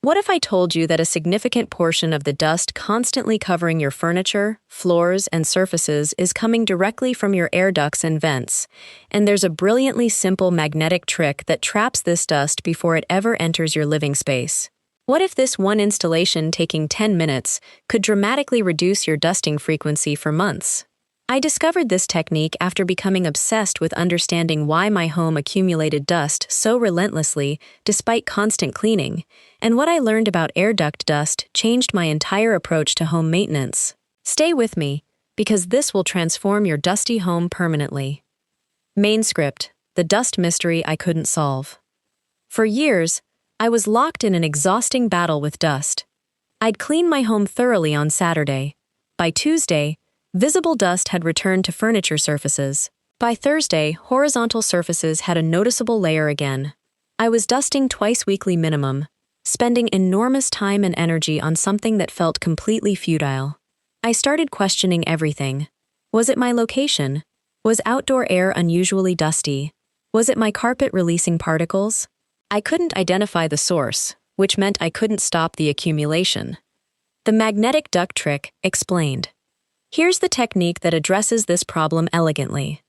What if I told you that a significant portion of the dust constantly covering your furniture, floors, and surfaces is coming directly from your air ducts and vents, and there's a brilliantly simple magnetic trick that traps this dust before it ever enters your living space? What if this one installation taking 10 minutes could dramatically reduce your dusting frequency for months? I discovered this technique after becoming obsessed with understanding why my home accumulated dust so relentlessly despite constant cleaning, and what I learned about air duct dust changed my entire approach to home maintenance. Stay with me, because this will transform your dusty home permanently. Main script: the dust mystery I couldn't solve. For years, I was locked in an exhausting battle with dust. I'd clean my home thoroughly on Saturday. By Tuesday, visible dust had returned to furniture surfaces. By Thursday, horizontal surfaces had a noticeable layer again. I was dusting twice weekly minimum, spending enormous time and energy on something that felt completely futile. I started questioning everything. Was it my location? Was outdoor air unusually dusty? Was it my carpet releasing particles? I couldn't identify the source, which meant I couldn't stop the accumulation. The magnetic duct trick explained. Here's the technique that addresses this problem elegantly.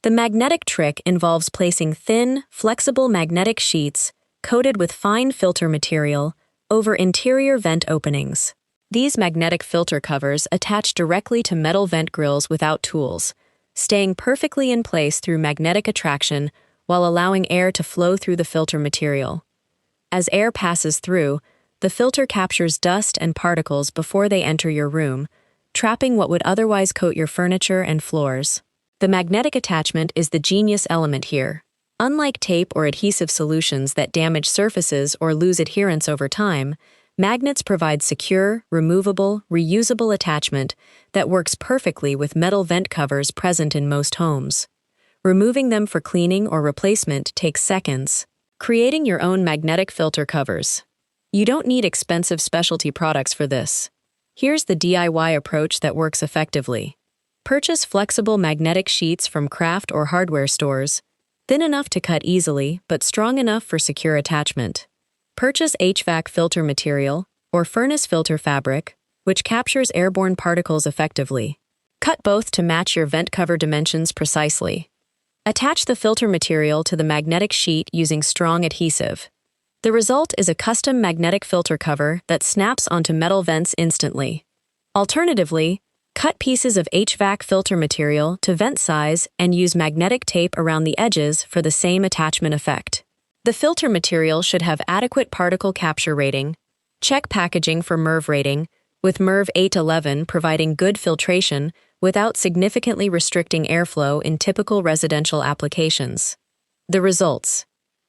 The magnetic trick involves placing thin, flexible magnetic sheets coated with fine filter material over interior vent openings. These magnetic filter covers attach directly to metal vent grills without tools, staying perfectly in place through magnetic attraction while allowing air to flow through the filter material. As air passes through, the filter captures dust and particles before they enter your room, trapping what would otherwise coat your furniture and floors. The magnetic attachment is the genius element here. Unlike tape or adhesive solutions that damage surfaces or lose adherence over time, magnets provide secure, removable, reusable attachment that works perfectly with metal vent covers present in most homes. Removing them for cleaning or replacement takes seconds. Creating your own magnetic filter covers. You don't need expensive specialty products for this. Here's the DIY approach that works effectively. Purchase flexible magnetic sheets from craft or hardware stores, thin enough to cut easily but strong enough for secure attachment. Purchase HVAC filter material or furnace filter fabric, which captures airborne particles effectively. Cut both to match your vent cover dimensions precisely. Attach the filter material to the magnetic sheet using strong adhesive. The result is a custom magnetic filter cover that snaps onto metal vents instantly. Alternatively, cut pieces of HVAC filter material to vent size and use magnetic tape around the edges for the same attachment effect. The filter material should have adequate particle capture rating. Check packaging for MERV rating, with MERV 811 providing good filtration without significantly restricting airflow in typical residential applications. The results.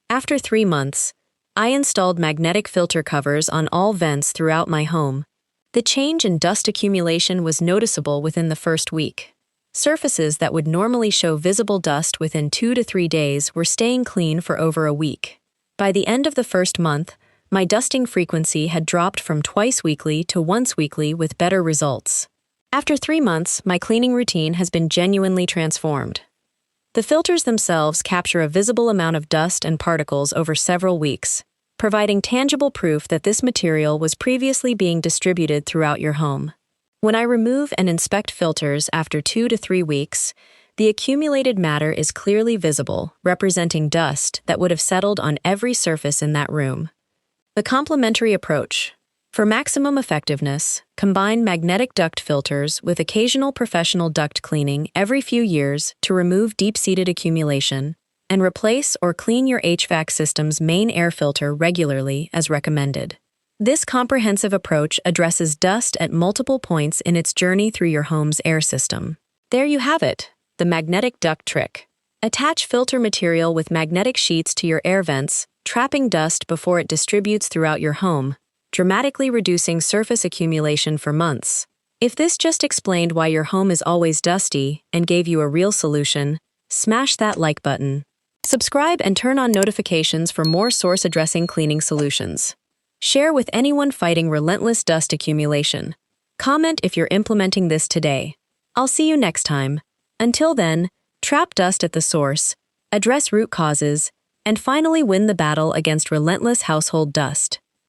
After 3 months, I installed magnetic filter covers on all vents throughout my home. The change in dust accumulation was noticeable within the first week. Surfaces that would normally show visible dust within 2 to 3 days were staying clean for over a week. By the end of the first month, my dusting frequency had dropped from twice weekly to once weekly with better results. After 3 months, my cleaning routine has been genuinely transformed. The filters themselves capture a visible amount of dust and particles over several weeks, providing tangible proof that this material was previously being distributed throughout your home. When I remove and inspect filters after 2 to 3 weeks, the accumulated matter is clearly visible, representing dust that would have settled on every surface in that room. The complementary approach. For maximum effectiveness, combine magnetic duct filters with occasional professional duct cleaning every few years to remove deep-seated accumulation, and replace or clean your HVAC system's main air filter regularly as recommended. This comprehensive approach addresses dust at multiple points in its journey through your home's air system. There you have it, the magnetic duct trick. Attach filter material with magnetic sheets to your air vents, trapping dust before it distributes throughout your home, dramatically reducing surface accumulation for months. If this just explained why your home is always dusty and gave you a real solution, smash that like button. Subscribe and turn on notifications for more source-addressing cleaning solutions. Share with anyone fighting relentless dust accumulation. Comment if you're implementing this today. I'll see you next time. Until then, trap dust at the source, address root causes, and finally win the battle against relentless household dust.